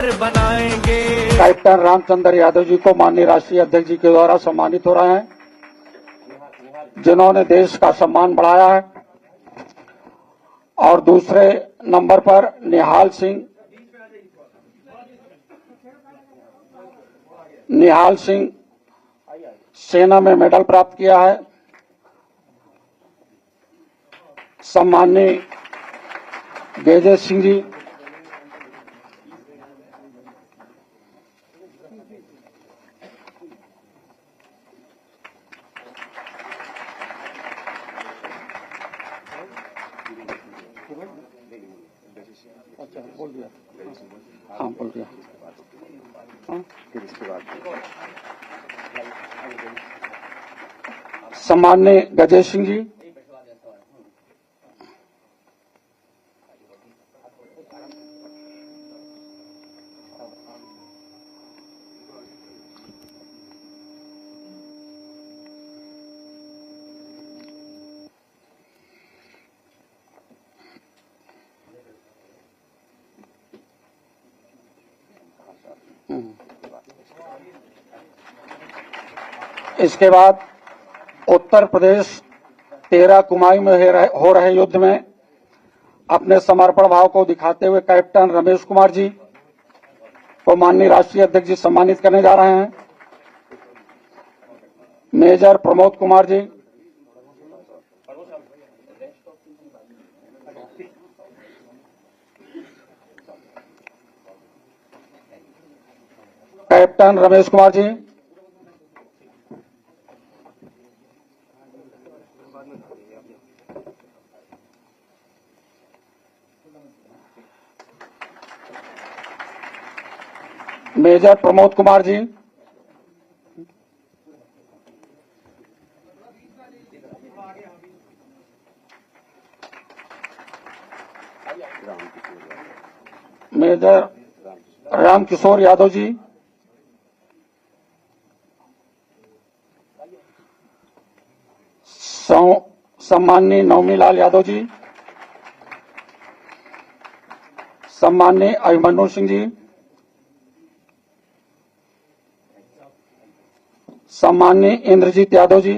बनाएंगे। कैप्टन रामचंद्र यादव जी को माननीय राष्ट्रीय अध्यक्ष जी के द्वारा सम्मानित हो रहे हैं, जिन्होंने देश का सम्मान बढ़ाया है। और दूसरे नंबर पर निहाल सिंह सेना में मेडल प्राप्त किया है। सम्माननीय गेजेश सिंह जी, अच्छा बोल दिया, हाँ बोल दिया, फिर इसके बाद सम्माननीय गजेश सिंह जी, इसके बाद उत्तर प्रदेश 13 कुमाऊं में हो रहे युद्ध में अपने समर्पण भाव को दिखाते हुए कैप्टन रमेश कुमार जी को माननीय राष्ट्रीय अध्यक्ष जी सम्मानित करने जा रहे हैं। Major Pramod Kumar ji, captain Ramesh Kumar ji, major Pramod Kumar ji, major Ramkishore Yadav ji, सम्माननीय नवमीलाल यादव जी, सम्माननीय अभिमन्यु सिंह जी, सम्माननीय इंद्रजीत यादव जी,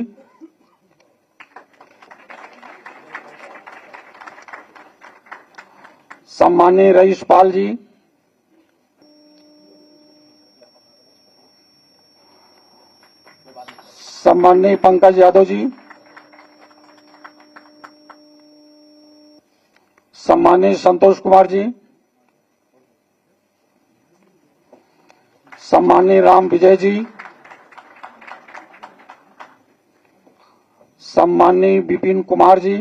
सम्माननीय रईस पाल जी, सम्माननीय पंकज यादव जी, सम्माननीय संतोष कुमार जी, सम्माननीय राम विजय जी, सम्माननीय विपिन कुमार जी,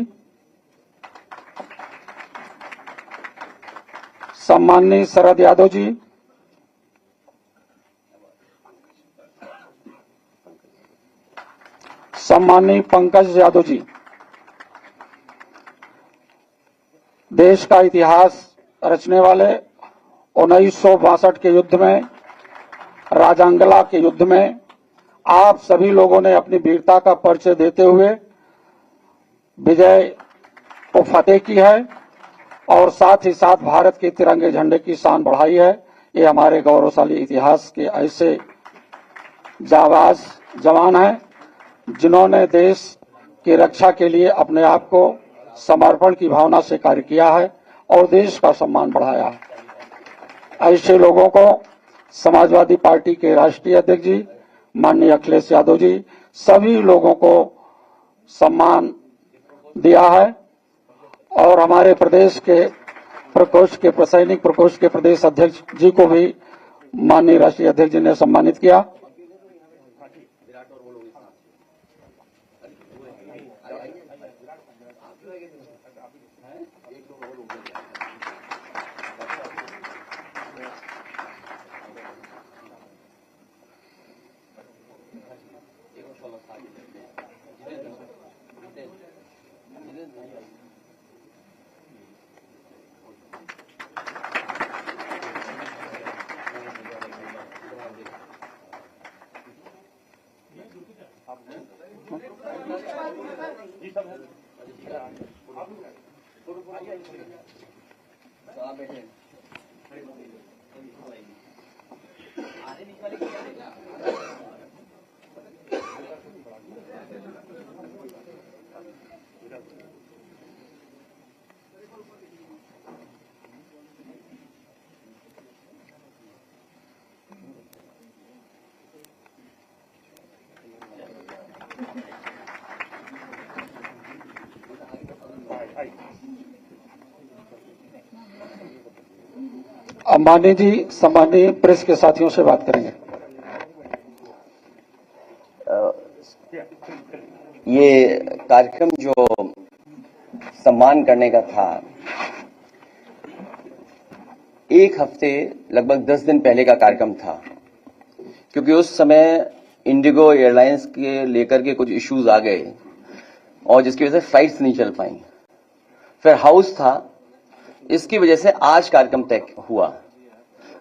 सम्माननीय शरद यादव जी, सम्माननीय पंकज यादव जी। देश का इतिहास रचने वाले 1962 के युद्ध में, राजांगला के युद्ध में आप सभी लोगों ने अपनी वीरता का परिचय देते हुए विजय को फतेह की है और साथ ही साथ भारत के तिरंगे झंडे की शान बढ़ाई है। ये हमारे गौरवशाली इतिहास के ऐसे जाबाज जवान हैं जिन्होंने देश की रक्षा के लिए अपने आप को समर्पण की भावना से कार्य किया है और देश का सम्मान बढ़ाया है। ऐसे लोगों को समाजवादी पार्टी के राष्ट्रीय अध्यक्ष जी माननीय अखिलेश यादव जी सभी लोगों को सम्मान दिया है और हमारे प्रदेश के सैनिक प्रकोष्ठ के प्रदेश अध्यक्ष जी को भी माननीय राष्ट्रीय अध्यक्ष जी ने सम्मानित किया। आप बैठे अंबानी जी सम्मानीय प्रेस के साथियों से बात करेंगे। ये कार्यक्रम जो सम्मान करने का था, एक हफ्ते लगभग 10 दिन पहले का कार्यक्रम था, क्योंकि उस समय इंडिगो एयरलाइंस के लेकर के कुछ इश्यूज आ गए और जिसकी वजह से फ्लाइट्स नहीं चल पाई। फिर हाउस था, इसकी वजह से आज कार्यक्रम तय हुआ।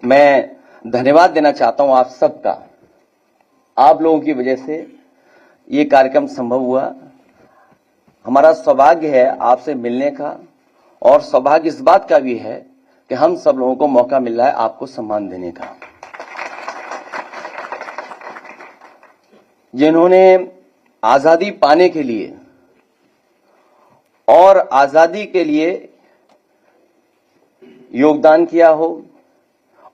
मैं धन्यवाद देना चाहता हूं आप सबका। आप लोगों की वजह से ये कार्यक्रम संभव हुआ। हमारा सौभाग्य है आपसे मिलने का, और सौभाग्य इस बात का भी है कि हम सब लोगों को मौका मिल रहा है आपको सम्मान देने का। जिन्होंने आजादी पाने के लिए और आजादी के लिए योगदान किया हो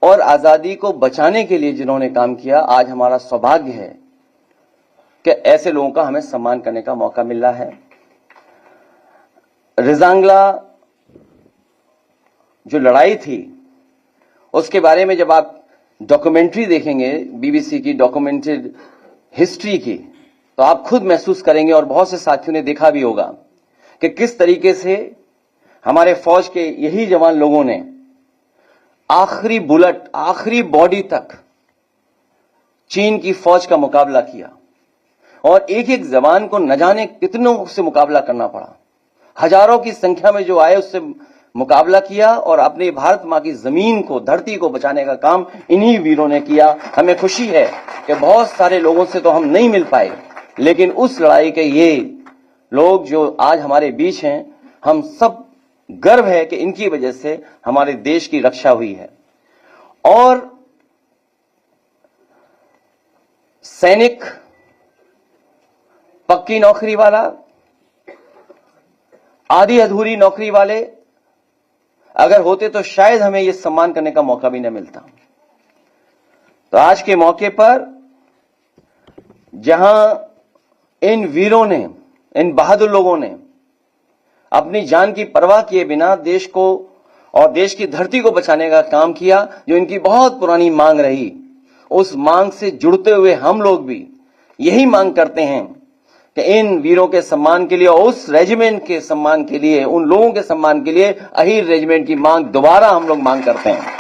और आजादी को बचाने के लिए जिन्होंने काम किया, आज हमारा सौभाग्य है कि ऐसे लोगों का हमें सम्मान करने का मौका मिल रहा है। रिजांगला जो लड़ाई थी, उसके बारे में जब आप डॉक्यूमेंट्री देखेंगे, बीबीसी की डॉक्यूमेंटेड हिस्ट्री की, तो आप खुद महसूस करेंगे, और बहुत से साथियों ने देखा भी होगा कि किस तरीके से हमारे फौज के यही जवान लोगों ने आखिरी बुलेट, आखिरी बॉडी तक चीन की फौज का मुकाबला किया, और एक एक जवान को न जाने कितनों से मुकाबला करना पड़ा। हजारों की संख्या में जो आए उससे मुकाबला किया, और अपने भारत मां की जमीन को, धरती को बचाने का काम इन्हीं वीरों ने किया। हमें खुशी है कि बहुत सारे लोगों से तो हम नहीं मिल पाए, लेकिन उस लड़ाई के ये लोग जो आज हमारे बीच हैं, हम सब गर्व है कि इनकी वजह से हमारे देश की रक्षा हुई है। और सैनिक, पक्की नौकरी वाला, आधी अधूरी नौकरी वाले अगर होते तो शायद हमें यह सम्मान करने का मौका भी न मिलता। तो आज के मौके पर जहां इन वीरों ने, इन बहादुर लोगों ने अपनी जान की परवाह किए बिना देश को और देश की धरती को बचाने का काम किया, जो इनकी बहुत पुरानी मांग रही, उस मांग से जुड़ते हुए हम लोग भी यही मांग करते हैं कि इन वीरों के सम्मान के लिए, उस रेजिमेंट के सम्मान के लिए, उन लोगों के सम्मान के लिए अहीर रेजिमेंट की मांग दोबारा हम लोग मांग करते हैं।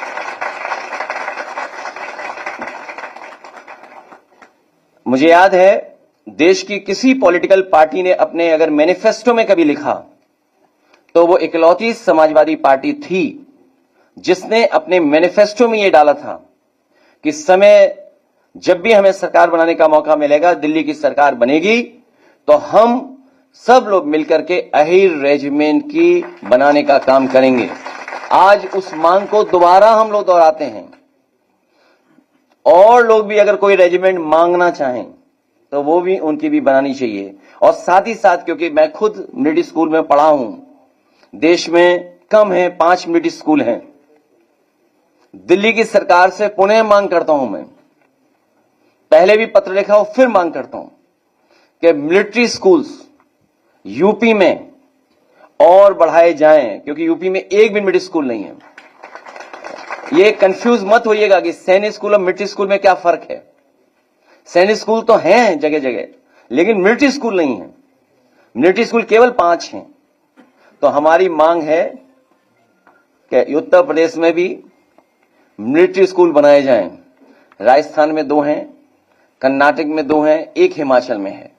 मुझे याद है, देश की किसी पॉलिटिकल पार्टी ने अपने अगर मैनिफेस्टो में कभी लिखा तो वो इकलौती समाजवादी पार्टी थी जिसने अपने मैनिफेस्टो में यह डाला था कि समय जब भी हमें सरकार बनाने का मौका मिलेगा, दिल्ली की सरकार बनेगी, तो हम सब लोग मिलकर के अहीर रेजिमेंट की बनाने का काम करेंगे। आज उस मांग को दोबारा हम लोग दोहराते हैं, और लोग भी अगर कोई रेजिमेंट मांगना चाहें तो वो भी उनकी भी बनानी चाहिए। और साथ ही साथ, क्योंकि मैं खुद मिलिट्री स्कूल में पढ़ा हूं, देश में कम है 5 मिलिट्री स्कूल हैं। दिल्ली की सरकार से पुनः मांग करता हूं, मैं पहले भी पत्र लिखा हूं, फिर मांग करता हूं कि मिलिट्री स्कूल्स यूपी में और बढ़ाए जाएं, क्योंकि यूपी में एक भी मिलिट्री स्कूल नहीं है। ये कंफ्यूज मत होइएगा कि सैनिक स्कूल और मिलिट्री स्कूल में क्या फर्क है। सैनिक स्कूल तो हैं जगह जगह, लेकिन मिलिट्री स्कूल नहीं है। मिलिट्री स्कूल केवल 5 हैं। तो हमारी मांग है कि उत्तर प्रदेश में भी मिलिट्री स्कूल बनाए जाएं। राजस्थान में 2 हैं, कर्नाटक में 2 हैं, एक हिमाचल में है।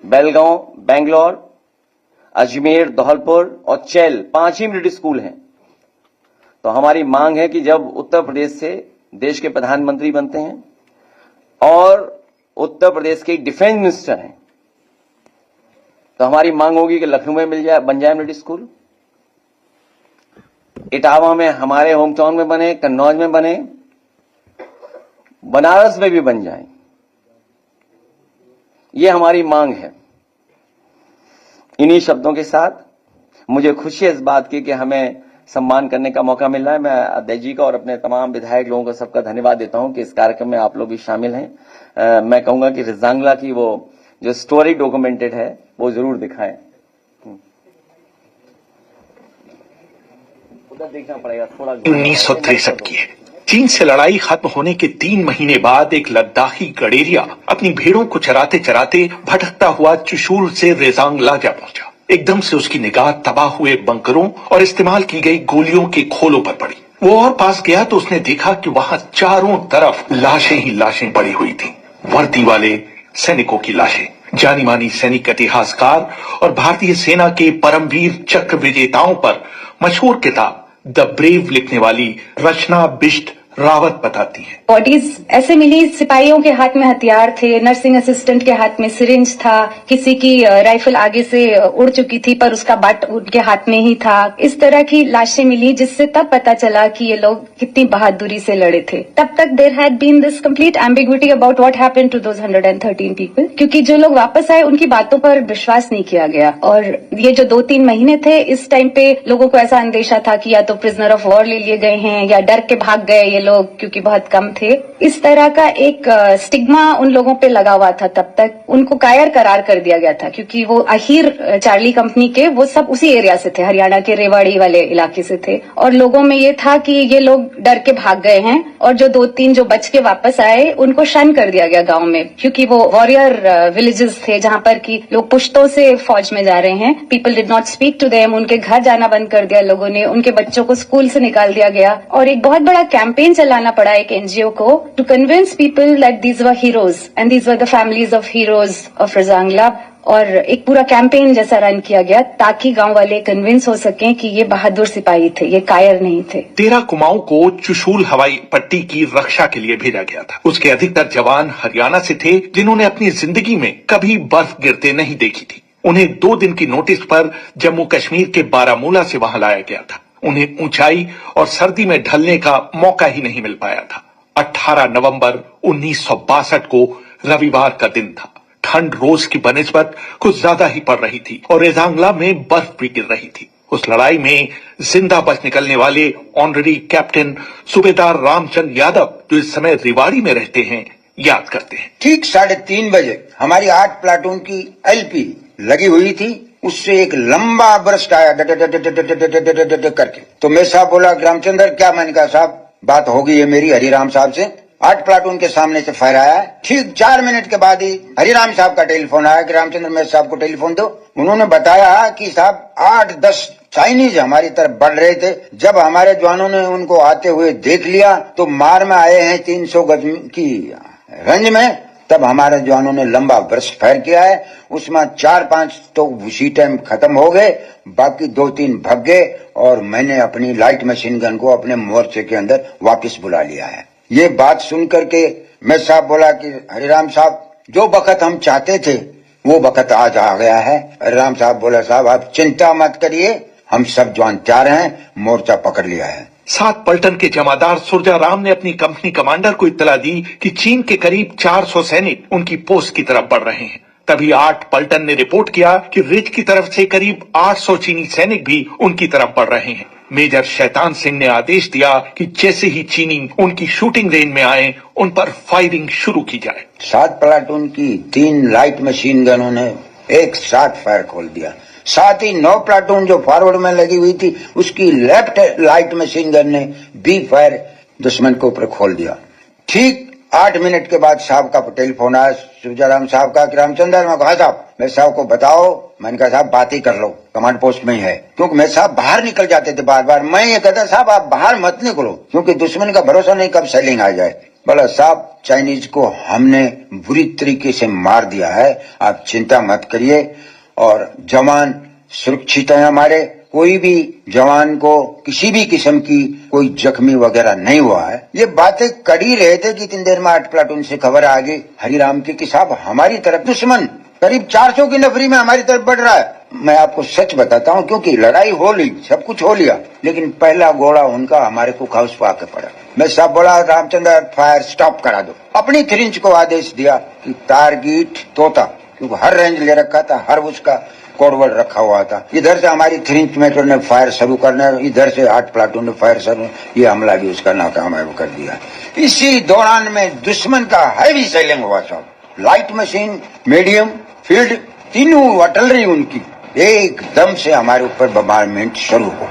बेलगांव, बेंगलोर, अजमेर, धौलपुर और चैल 5 ही मिलिट्री स्कूल हैं। तो हमारी मांग है कि जब उत्तर प्रदेश से देश के प्रधानमंत्री बनते हैं और उत्तर प्रदेश के डिफेंस मिनिस्टर हैं, तो हमारी मांग होगी कि लखनऊ में बन जाए मिलिट्री स्कूल, इटावा में, हमारे होम टाउन में बने, कन्नौज में बने, बनारस में भी बन जाए। ये हमारी मांग है। इन्हीं शब्दों के साथ मुझे खुशी है इस बात की कि हमें सम्मान करने का मौका मिल रहा है। मैं अध्यक्ष जी का और अपने तमाम विधायक लोगों का सबका धन्यवाद देता हूं कि इस कार्यक्रम में आप लोग भी शामिल हैं। मैं कहूंगा कि रिजांगला की वो जो स्टोरी डॉक्यूमेंटेड है वो जरूर दिखाएं। देखना पड़ेगा थोड़ा। 1963 की है। चीन से लड़ाई खत्म होने के 3 महीने बाद एक लद्दाखी गडेरिया अपनी भेड़ों को चराते चराते भटकता हुआ चुशूल से रेजांग ला जा पहुंचा। एकदम से उसकी निगाह तबाह हुए बंकरों और इस्तेमाल की गई गोलियों के खोलों पर पड़ी। वो और पास गया तो उसने देखा कि वहां चारों तरफ लाशें ही लाशें पड़ी हुई थी। वर्दी वाले सैनिकों की लाशें। जानी मानी सैनिक इतिहासकार और भारतीय सेना के परमवीर चक्र विजेताओं पर मशहूर किताब द ब्रेव लिखने वाली रचना बिष्ट रावत बताती है। बॉडीज ऐसे मिली, सिपाहियों के हाथ में हथियार थे, नर्सिंग असिस्टेंट के हाथ में सिरिंज था, किसी की राइफल आगे से उड़ चुकी थी पर उसका बट उनके हाथ में ही था। इस तरह की लाशें मिली जिससे तब पता चला कि ये लोग कितनी बहादुरी से लड़े थे। तब तक there had been this complete ambiguity about what happened to those 113 people, क्योंकि जो लोग वापस आए उनकी बातों पर विश्वास नहीं किया गया। और ये जो 2-3 महीने थे, इस टाइम पे लोगों को ऐसा अंदेशा था कि या तो प्रिजनर ऑफ वॉर ले लिए गए हैं या डर के भाग गए ये लोग, क्योंकि बहुत कम थे। इस तरह का एक स्टिग्मा उन लोगों पे लगा हुआ था। तब तक उनको कायर करार कर दिया गया था, क्योंकि वो अहीर चार्ली कंपनी के वो सब उसी एरिया से थे, हरियाणा के रेवाड़ी वाले इलाके से थे। और लोगों में ये था कि ये लोग डर के भाग गए हैं, और जो 2-3 जो बच के वापस आए उनको शन कर दिया गया गांव में, क्योंकि वो वॉरियर विलेजेस थे जहां पर की लोग पुश्तों से फौज में जा रहे हैं। People did not speak to them, उनके घर जाना बंद कर दिया लोगों ने, उनके बच्चों को स्कूल से निकाल दिया गया। और एक बहुत बड़ा कैंपेन चलाना पड़ा एक एनजीओ को to convince people that these were heroes and these were the families of heroes of Rezangla. और एक पूरा कैंपेन जैसा रन किया गया ताकि गांव वाले कन्विंस हो सकें कि ये बहादुर सिपाही थे, ये कायर नहीं थे। 13 कुमाऊं को चुशूल हवाई पट्टी की रक्षा के लिए भेजा गया था। उसके अधिकतर जवान हरियाणा से थे, जिन्होंने अपनी जिंदगी में कभी बर्फ गिरते नहीं देखी थी। उन्हें 2 दिन की नोटिस पर जम्मू कश्मीर के बारामूला से वहां लाया गया था। उन्हें ऊंचाई और सर्दी में ढलने का मौका ही नहीं मिल पाया था। 18 नवंबर 1962 को रविवार का दिन था। ठंड रोज की बनिस्बत कुछ ज्यादा ही पड़ रही थी और रेजांगला में बर्फ भी गिर रही थी। उस लड़ाई में जिंदा बच निकलने वाले ऑनरेरी कैप्टन सूबेदार रामचंद्र यादव, जो इस समय रेवाड़ी में रहते हैं, याद करते हैं। ठीक 3:30 बजे हमारी 8 प्लाटून की एलपी लगी हुई थी, उससे एक लंबा बरस्ट आया करके। तो मैं साहब बोला रामचंद्र क्या? मैंने कहा साहब बात होगी है मेरी हरिराम साहब से। 8 प्लाटून के सामने से फायर आया। ठीक 4 मिनट के बाद ही हरिराम साहब का टेलीफोन आया कि रामचंद्र मेरे साहब को टेलीफोन दो। उन्होंने बताया कि साहब 8-10 चाइनीज हमारी तरफ बढ़ रहे थे। जब हमारे जवानों ने उनको आते हुए देख लिया तो मार में आए हैं 300 गज की रेंज में। तब हमारे जवानों ने लंबा बर्स्ट फायर किया है। उसमें 4-5 तो उसी टाइम खत्म हो गए, बाकी 2-3 भग गए और मैंने अपनी लाइट मशीन गन को अपने मोर्चे के अंदर वापस बुला लिया है। ये बात सुन करके मैं साहब बोला कि हरिराम साहब जो वक्त हम चाहते थे वो वक्त आज आ गया है। हरिराम साहब बोला साहब आप चिंता मत करिए, हम सब जवान तैयार हैं, मोर्चा पकड़ लिया है। 7 पलटन के जमादार सुरजा राम ने अपनी कंपनी कमांडर को इत्तला दी कि चीन के करीब 400 सैनिक उनकी पोस्ट की तरफ बढ़ रहे हैं। तभी 8 पलटन ने रिपोर्ट किया कि रिज की तरफ से करीब 800 चीनी सैनिक भी उनकी तरफ बढ़ रहे हैं। मेजर शैतान सिंह ने आदेश दिया कि जैसे ही चीनी उनकी शूटिंग रेंज में आए उन पर फायरिंग शुरू की जाए। 7 प्लाटून की 3 लाइट मशीन गनों ने एक साथ फायर खोल दिया। साथ ही 9 प्लाटून जो फॉरवर्ड में लगी हुई थी उसकी लेफ्ट लाइट मशीन गन ने भी फायर दुश्मन के ऊपर खोल दिया। ठीक 8 मिनट के बाद साहब का टेलीफोन आया सुजाराम साहब का कि रामचंद्र। मैं कहा साहब मैं साहब को बताओ। मैंने कहा साहब बात ही कर लो, कमांड पोस्ट में ही है। क्योंकि मैं साहब बाहर निकल जाते थे बार बार। मैं ये कहता साहब आप बाहर मत निकलो क्योंकि दुश्मन का भरोसा नहीं कब सेलिंग आ जाए। बोला साहब चाइनीज को हमने बुरी तरीके से मार दिया है, आप चिंता मत करिए और जवान सुरक्षित है हमारे। कोई भी जवान को किसी भी किस्म की कोई जख्मी वगैरह नहीं हुआ है। ये बातें कर ही रहे थे कि इतनी देर में 8 प्लाटून से खबर आ गई हरिराम की कि साहब हमारी तरफ दुश्मन करीब 400 की नफरी में हमारी तरफ बढ़ रहा है। मैं आपको सच बताता हूँ क्योंकि लड़ाई हो ली, सब कुछ हो लिया, लेकिन पहला गोला उनका हमारे को खाउस पे आके पड़ा। मैं साहब बोला रामचंद्र फायर स्टॉप करा दो। अपनी 3 इंच को आदेश दिया कि टारगेट तोता, क्योंकि हर रेंज ले रखा था, हर उसका कोडवर्ड रखा हुआ था। इधर से हमारी 3 इंच मेटर ने फायर शुरू करना, इधर से 8 प्लाटून ने फायर शुरू, ये हमला भी उसका नाकाम कर दिया। इसी दौरान में दुश्मन का हैवी सेलिंग हुआ साहब। लाइट मशीन, मीडियम, फील्ड, तीनों आर्टिलरी उनकी एकदम से हमारे ऊपर बम्बारमेंट शुरू हो।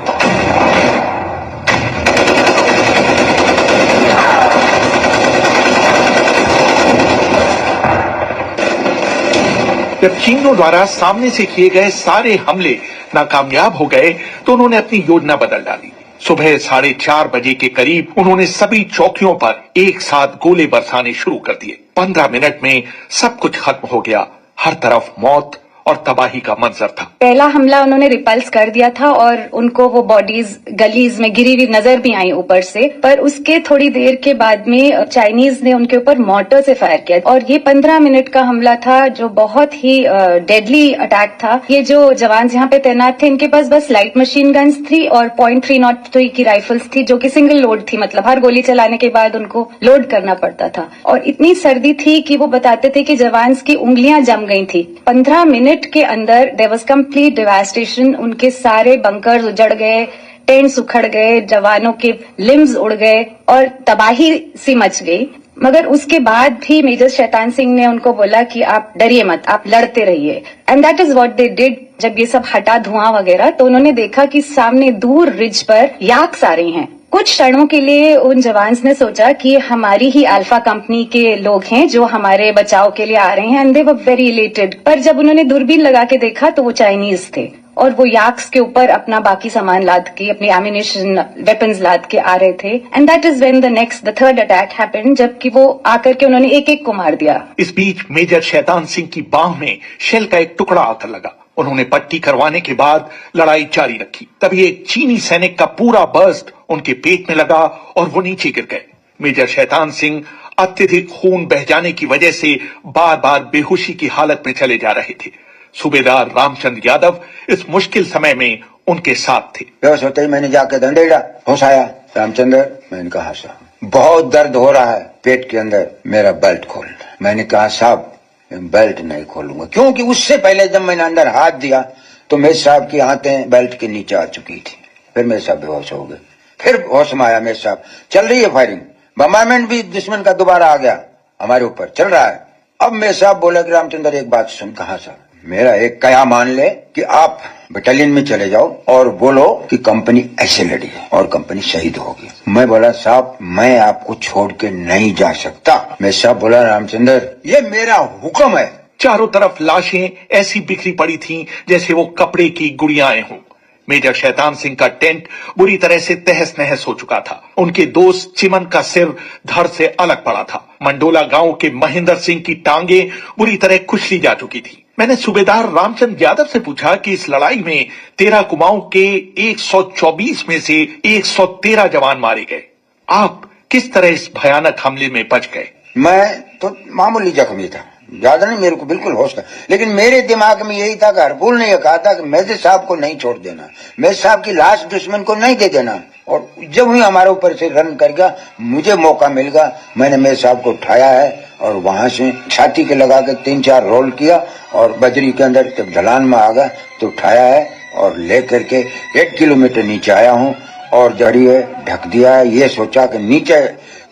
जब चीनियों द्वारा सामने से किए गए सारे हमले नाकामयाब हो गए तो उन्होंने अपनी योजना बदल डाली। सुबह 4:30 बजे के करीब उन्होंने सभी चौकियों पर एक साथ गोले बरसाने शुरू कर दिए। 15 मिनट में सब कुछ खत्म हो गया। हर तरफ मौत और तबाही का मंजर था। पहला हमला उन्होंने रिपल्स कर दिया था और उनको वो बॉडीज गलीज में गिरी हुई नजर भी आई ऊपर से, पर उसके थोड़ी देर के बाद में चाइनीज ने उनके ऊपर मॉर्टर से फायर किया और ये 15 मिनट का हमला था जो बहुत ही डेडली अटैक था। ये जो जवान यहाँ पे तैनात थे इनके पास बस लाइट मशीन गन्स थी और .303 की राइफल्स थी जो कि सिंगल लोड थी, मतलब हर गोली चलाने के बाद उनको लोड करना पड़ता था। और इतनी सर्दी थी कि वो बताते थे कि जवान की उंगलियां जम गई थी। 15 मिनट के अंदर देयर वाज कंप्लीट डिवास्टेशन। उनके सारे बंकर्स उजड़ गए, टेंट्स उखड़ गए, जवानों के लिम्स उड़ गए और तबाही सी मच गई। मगर उसके बाद भी मेजर शैतान सिंह ने उनको बोला कि आप डरिए मत, आप लड़ते रहिए। And that is what they did. जब ये सब हटा धुआं वगैरह तो उन्होंने देखा कि सामने दूर रिज पर याक्स आ रही हैं। कुछ क्षणों के लिए उन जवान्स ने सोचा कि हमारी ही अल्फा कंपनी के लोग हैं जो हमारे बचाव के लिए आ रहे हैं, and they were very elated. पर जब उन्होंने दूरबीन लगा के देखा तो वो चाइनीज थे और वो याक्स के ऊपर अपना बाकी सामान लाद के, अपनी एम्यूनिशन वेपन्स लाद के आ रहे थे। And that is when the third attack happened, जबकि वो आकर के उन्होंने एक एक को मार दिया। इस बीच मेजर शैतान सिंह की बांह में शेल का एक टुकड़ा आकर लगा। उन्होंने पट्टी करवाने के बाद लड़ाई जारी रखी। तभी एक चीनी सैनिक का पूरा बर्स्ट उनके पेट में लगा और वो नीचे गिर गए। मेजर शैतान सिंह अत्यधिक खून बह जाने की वजह से बार बार बेहोशी की हालत में चले जा रहे थे। सूबेदार रामचंद्र यादव इस मुश्किल समय में उनके साथ थे। बेहोश होते ही मैंने जाके दंडेड़ा, होश आया, रामचंद्र, मैंने कहा साहब बहुत दर्द हो रहा है पेट के अंदर, मेरा बेल्ट खोल। मैंने कहा साहब बेल्ट नहीं खोलूंगा, क्योंकि उससे पहले जब मैंने अंदर हाथ दिया तो मेरे साहब की आंतें बेल्ट के नीचे आ चुकी थी। फिर मेरे साहब बेहोश हो गए। फिर होश में आया मेरे साहब, चल रही है फायरिंग, बम्बारमेंट भी दुश्मन का दोबारा आ गया, हमारे ऊपर चल रहा है। अब मेरे साहब बोला कि रामचंद्र एक बात सुन। कहा साहब? मेरा एक कया मान ले कि आप बटालियन में चले जाओ और बोलो कि कंपनी ऐसे लड़ी है और कंपनी शहीद होगी। मैं बोला साहब मैं आपको छोड़ के नहीं जा सकता। मेरे साहब बोला रामचंद्र ये मेरा हुक्म है। चारों तरफ लाशें ऐसी बिखरी पड़ी थीं जैसे वो कपड़े की गुड़ियाएं हों। मेजर शैतान सिंह का टेंट बुरी तरह से तहस नहस हो चुका था। उनके दोस्त चिमन का सिर धड़ से अलग पड़ा था। मंडोला गांव के महेंद्र सिंह की टांगे बुरी तरह कुचली जा चुकी थी। मैंने सूबेदार रामचंद्र यादव से पूछा कि इस लड़ाई में 13 कुमाऊं के 124 में से 113 जवान मारे गए। आप किस तरह इस भयानक हमले में बच गए? मैं तो मामूली जख्मी था, ज्यादा नहीं, मेरे को बिल्कुल होश था, लेकिन मेरे दिमाग में यही था कि हरबुल ने यह कहा था कि मेजर साहब को नहीं छोड़ देना, मेजर साहब की लाश दुश्मन को नहीं दे देना। और जब ही हमारे ऊपर से रन कर गया, मुझे मौका मिल गया, मैंने मेजर साहब को उठाया है और वहां से छाती के लगा के 3-4 रोल किया और बजरी के अंदर जब ढलान में आ गया तो उठाया है और लेकर के 1 किलोमीटर नीचे आया हूँ और जड़ी है ढक दिया है। ये सोचा कि नीचे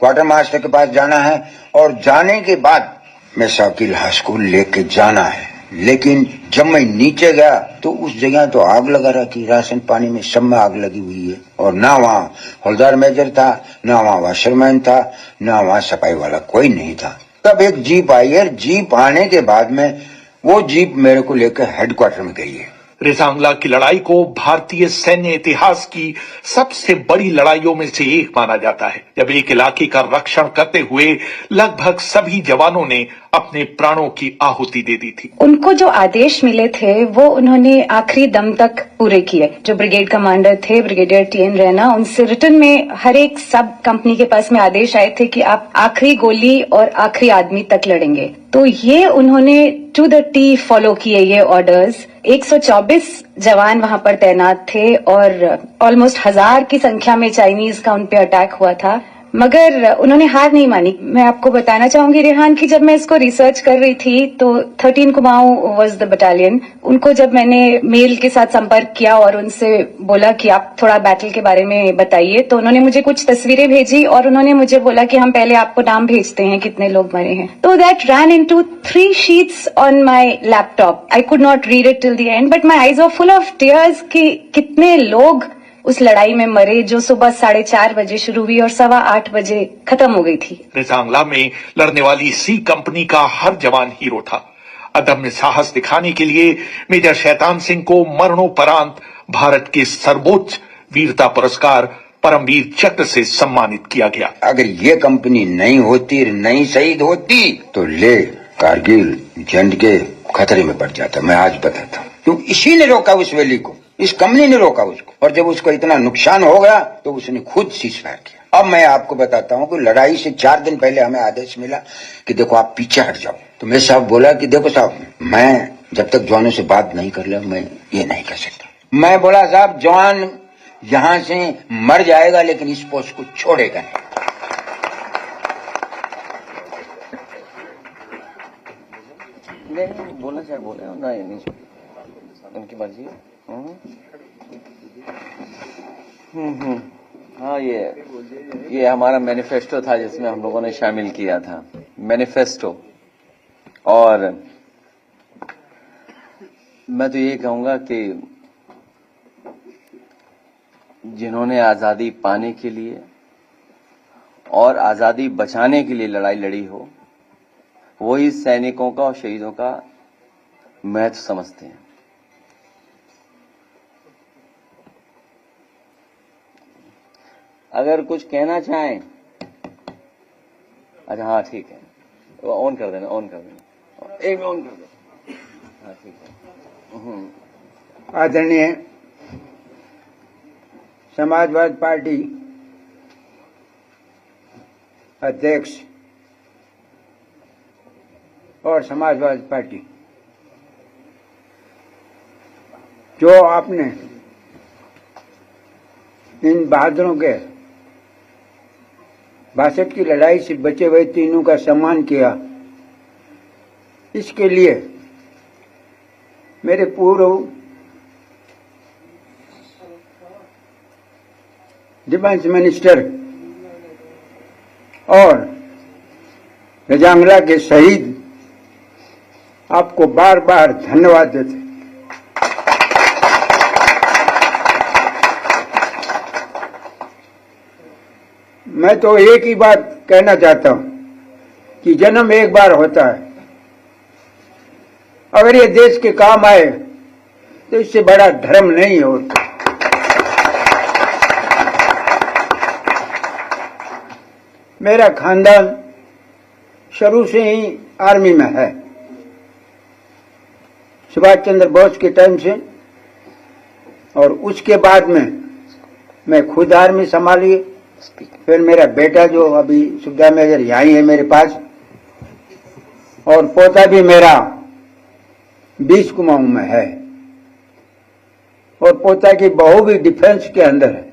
क्वार्टर मास्टर के पास जाना है और जाने के बाद मैं साहब की लाश को लेके जाना है। लेकिन जब मैं नीचे गया तो उस जगह तो आग लगा रखी, राशन पानी में सब में आग लगी हुई है और ना वहाँ हौलदार मेजर था, ना वहाँ वाशरमैन था, ना वहाँ सफाई वाला कोई नहीं था। तब एक जीप आई है, जीप आने के बाद में वो जीप मेरे को लेकर हेडक्वार्टर में गई है। रेजांगला की लड़ाई को भारतीय सैन्य इतिहास की सबसे बड़ी लड़ाइयों में से एक माना जाता है, जब एक इलाके का रक्षण करते हुए लगभग सभी जवानों ने अपने प्राणों की आहुति दे दी थी। उनको जो आदेश मिले थे वो उन्होंने आखिरी दम तक पूरे किए। जो ब्रिगेड कमांडर थे ब्रिगेडियर TN रैना, उनसे रिटर्न में हर एक सब कंपनी के पास में आदेश आए थे कि आप आखिरी गोली और आखिरी आदमी तक लड़ेंगे। तो ये उन्होंने टू द टी फॉलो किए ये ऑर्डर्स। 124 जवान वहां पर तैनात थे और ऑलमोस्ट 1000 की संख्या में चाइनीज का उनपे अटैक हुआ था, मगर उन्होंने हार नहीं मानी। मैं आपको बताना चाहूंगी रेहान कि जब मैं इसको रिसर्च कर रही थी तो 13 कुमाऊं वाज द बटालियन। उनको जब मैंने मेल के साथ संपर्क किया और उनसे बोला कि आप थोड़ा बैटल के बारे में बताइए, तो उन्होंने मुझे कुछ तस्वीरें भेजी और उन्होंने मुझे बोला कि हम पहले आपको नाम भेजते हैं कितने लोग मरे हैं। तो that ran into 3 sheets on my laptop. I could not read it till the end but my eyes were full of tears कि कितने लोग उस लड़ाई में मरे जो सुबह 4:30 बजे शुरू हुई और 8:15 बजे खत्म हो गई थी। रेजांगला में लड़ने वाली C कंपनी का हर जवान हीरो था। अदम्य साहस दिखाने के लिए मेजर शैतान सिंह को मरणोपरांत भारत के सर्वोच्च वीरता पुरस्कार परमवीर चक्र से सम्मानित किया गया। अगर ये कंपनी नहीं होती, नहीं शहीद होती, तो ले कारगिल जंग के खतरे में पड़ जाता। मैं आज बताता हूँ, क्योंकि इसी ने रोका उस वैली को, इस कंपनी ने रोका उसको, और जब उसको इतना नुकसान हो गया तो उसने खुद सीजफायर किया। अब मैं आपको बताता हूँ कि लड़ाई से 4 दिन पहले हमें आदेश मिला कि देखो आप पीछे हट जाओ। तो मेरे साहब बोला कि देखो साहब, मैं जब तक जवानों से बात नहीं कर लिया मैं ये नहीं कर सकता। मैं बोला साहब, जवान यहां से मर जाएगा लेकिन इस पोस्ट को छोड़ेगा नहीं। नहीं बोलना चाहे बोले, नहीं उनकी मर्जी है। हाँ, ये हमारा मैनिफेस्टो था जिसमें हम लोगों ने शामिल किया था, मैनिफेस्टो। और मैं तो ये कहूंगा कि जिन्होंने आजादी पाने के लिए और आजादी बचाने के लिए लड़ाई लड़ी हो, वही सैनिकों का और शहीदों का महत्व समझते हैं। अगर कुछ कहना चाहें, अच्छा हाँ ठीक है, ऑन कर देना, एक में ऑन कर दो। हाँ ठीक है। आदरणीय समाजवादी पार्टी अध्यक्ष और समाजवादी पार्टी, जो आपने इन बहादुरों के 62 की लड़ाई से बचे हुए तीनों का सम्मान किया, इसके लिए मेरे पूर्व डिफेंस मिनिस्टर और रजांगला के शहीद आपको बार बार धन्यवाद देते। मैं तो एक ही बात कहना चाहता हूं कि जन्म एक बार होता है, अगर ये देश के काम आए तो इससे बड़ा धर्म नहीं होता। मेरा खानदान शुरू से ही आर्मी में है, सुभाष चंद्र बोस के टाइम से, और उसके बाद में मैं खुद आर्मी संभाली। फिर मेरा बेटा जो अभी सुविधा मेजर यहीं है मेरे पास, और पोता भी मेरा 20 कुमाऊं में है, और पोता की बहू भी डिफेंस के अंदर है।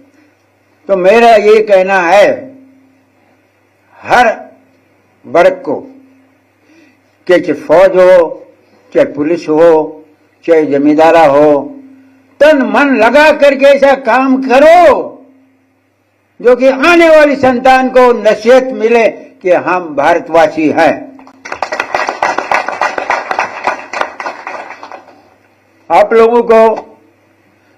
तो मेरा ये कहना है हर वर्ग को, चाहे फौज हो, चाहे पुलिस हो, चाहे जमींदारा हो, तन मन लगा करके ऐसा काम करो जो कि आने वाली संतान को नसीहत मिले कि हम भारतवासी हैं। आप लोगों को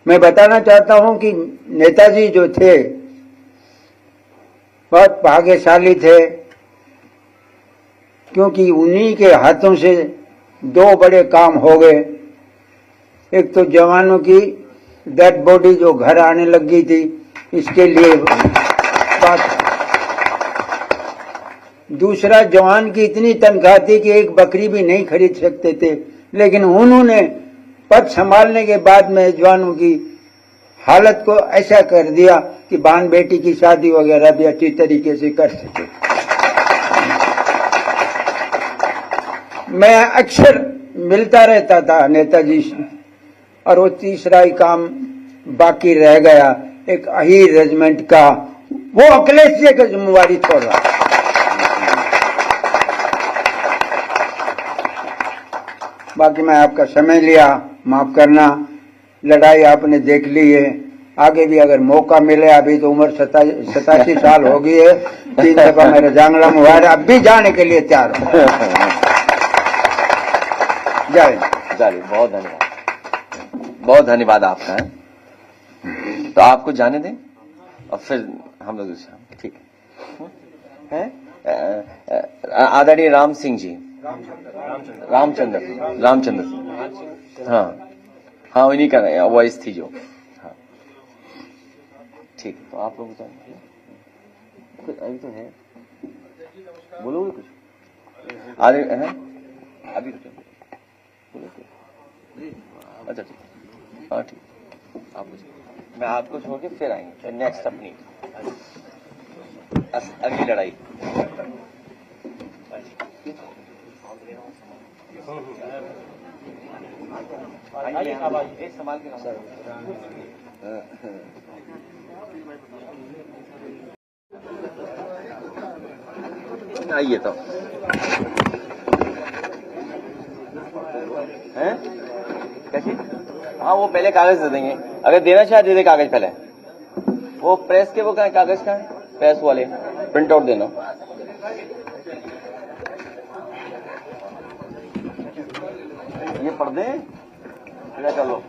मैं बताना चाहता हूं कि नेताजी जो थे बहुत भाग्यशाली थे, क्योंकि उन्हीं के हाथों से 2 बड़े काम हो गए। एक तो जवानों की डेड बॉडी जो घर आने लग गई थी, इसके लिए बात। दूसरा, जवान की इतनी तनख्वाह थी कि एक बकरी भी नहीं खरीद सकते थे, लेकिन उन्होंने पद संभालने के बाद में जवानों की हालत को ऐसा कर दिया कि बहन बेटी की शादी वगैरह भी अच्छी तरीके से कर सके। मैं अक्सर मिलता रहता था नेताजी से, और वो तीसरा ही काम बाकी रह गया, एक अहीर रेजिमेंट का, वो अखिलेश जी की जिम्मेवारी छोड़ रहा। बाकी मैं आपका समय लिया, माफ करना। लड़ाई आपने देख ली है, आगे भी अगर मौका मिले, अभी तो उम्र 87 साल हो गई है, 3 दफा मेरे जांगला में हुआ है, अब भी जाने के लिए तैयार हूं। जय चलिए, बहुत धन्यवाद, बहुत धन्यवाद आपका है। तो आपको जाने दें और फिर हम लोग दूसरा, ठीक है। आदरणीय राम सिंह जी। रामचंद्र सिंह। हाँ उन्हीं का वॉइस थी जो। हाँ ठीक, तो आप लोग बताइए कुछ अभी तो है, बोलोगे कुछ आगे है अभी तो बोलो कुछ। अच्छा ठीक, हाँ ठीक, आप मैं आपको छोड़ के फिर आएंगे नेक्स्ट अपनी अगली लड़ाई। संभाल के आइए तो हैं कैसे? हाँ वो पहले कागज दे देंगे, अगर देना चाहे दे दे कागज पहले। वो प्रेस के वो क्या कागज का है, प्रेस वाले प्रिंट आउट देना। ये पढ़ दे क्या कर लो।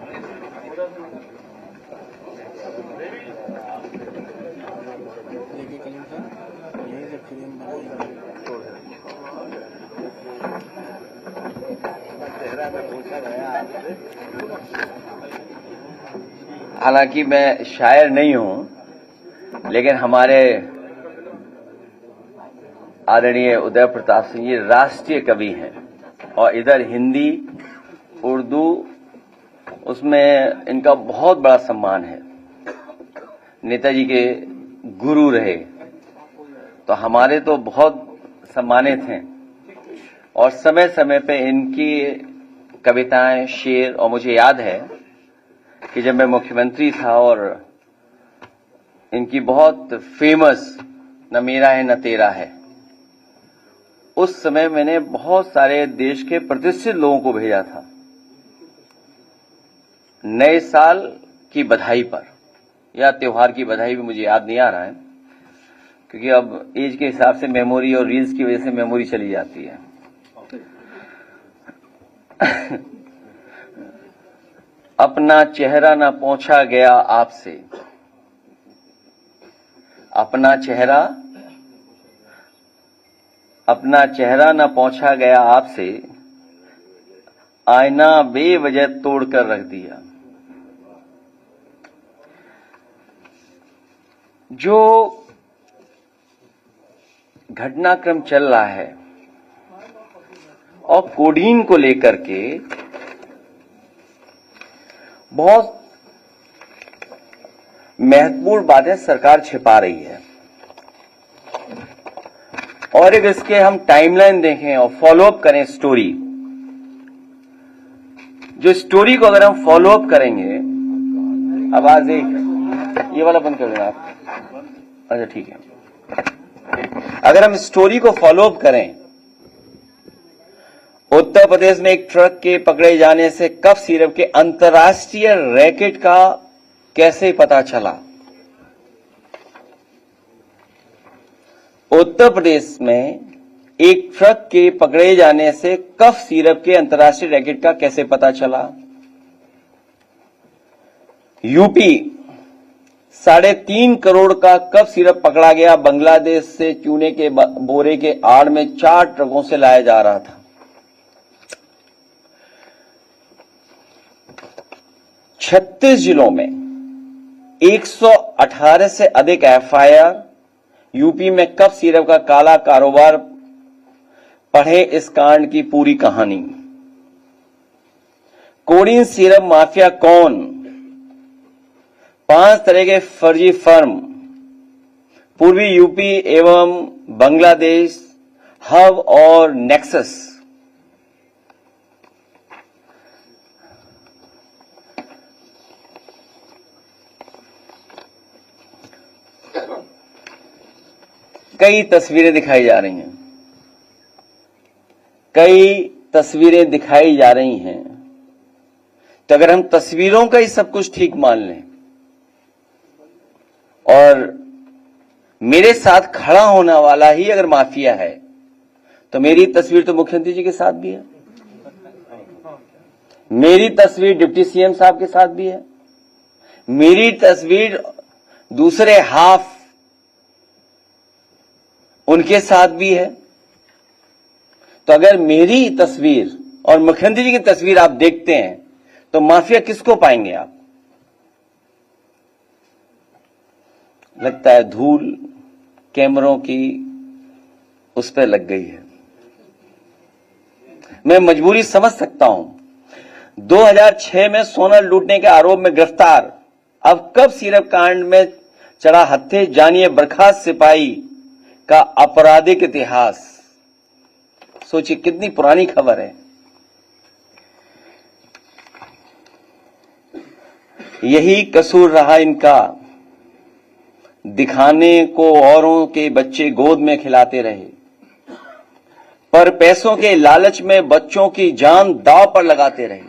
हालांकि मैं शायर नहीं हूं, लेकिन हमारे आदरणीय उदय प्रताप सिंह जी राष्ट्रीय कवि हैं और इधर हिंदी उर्दू उसमें इनका बहुत बड़ा सम्मान है। नेताजी के गुरु रहे तो हमारे तो बहुत सम्मानित हैं और समय समय पे इनकी कविताएं शेर, और मुझे याद है कि जब मैं मुख्यमंत्री था और इनकी बहुत फेमस न मेरा है न तेरा है, उस समय मैंने बहुत सारे देश के प्रतिष्ठित लोगों को भेजा था नए साल की बधाई पर, या त्योहार की बधाई भी मुझे याद नहीं आ रहा है क्योंकि अब एज के हिसाब से मेमोरी और रील्स की वजह से मेमोरी चली जाती है। अपना चेहरा न पोंछा गया आपसे, अपना चेहरा न पोंछा गया आपसे, आईना बेवजह तोड़कर रख दिया। जो घटनाक्रम चल रहा है और कोडीन को लेकर के बहुत महत्वपूर्ण बातें सरकार छिपा रही है, और एक इसके हम टाइमलाइन देखें और फॉलोअप करें स्टोरी, जो स्टोरी को अगर हम फॉलोअप करेंगे, आवाज एक ये वाला बंद कर देना आप, अच्छा ठीक है। अगर हम स्टोरी को फॉलोअप करें, उत्तर प्रदेश में एक ट्रक के पकड़े जाने से कफ सिरप के अंतर्राष्ट्रीय रैकेट का कैसे पता चला। उत्तर प्रदेश में एक ट्रक के पकड़े जाने से कफ सिरप के अंतर्राष्ट्रीय रैकेट का कैसे पता चला। यूपी 3.5 करोड़ का कफ सिरप पकड़ा गया, बांग्लादेश से चूने के बोरे के आड़ में 4 ट्रकों से लाया जा रहा था। 36 जिलों में 118 से अधिक एफआईआर, यूपी में कफ सिरप का काला कारोबार। पढ़े इस कांड की पूरी कहानी। कोडीन सिरप माफिया कौन? 5 तरह के फर्जी फर्म, पूर्वी यूपी एवं बांग्लादेश, हब और नेक्सस। कई तस्वीरें दिखाई जा रही हैं, तो अगर हम तस्वीरों का ही सब कुछ ठीक मान लें और मेरे साथ खड़ा होने वाला ही अगर माफिया है, तो मेरी तस्वीर तो मुख्यमंत्री जी के साथ भी है, मेरी तस्वीर डिप्टी सीएम साहब के साथ भी है, मेरी तस्वीर दूसरे हाफ उनके साथ भी है। तो अगर मेरी तस्वीर और मुख्यमंत्री जी की तस्वीर आप देखते हैं तो माफिया किसको पाएंगे आप? लगता है धूल कैमरों की उस पर लग गई है। मैं मजबूरी समझ सकता हूं। 2006 में सोना लूटने के आरोप में गिरफ्तार, अब कब सीरप कांड में चढ़ा हत्थे, जानिए बर्खास्त सिपाही का आपराधिक इतिहास। सोचिए कितनी पुरानी खबर है। यही कसूर रहा इनका, दिखाने को औरों के बच्चे गोद में खिलाते रहे, पर पैसों के लालच में बच्चों की जान दांव पर लगाते रहे।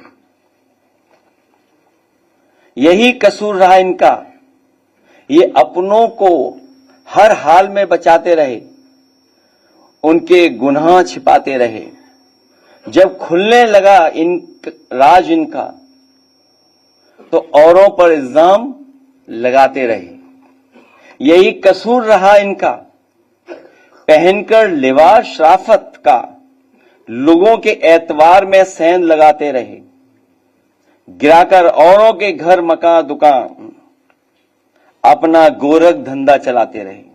यही कसूर रहा इनका, ये अपनों को हर हाल में बचाते रहे, उनके गुनाह छिपाते रहे। जब खुलने लगा राज इनका तो औरों पर इल्जाम लगाते रहे। यही कसूर रहा इनका, पहनकर लिबास शराफत का लोगों के एतवार में सेंध लगाते रहे, गिराकर औरों के घर मकान दुकान अपना गोरख धंधा चलाते रहे।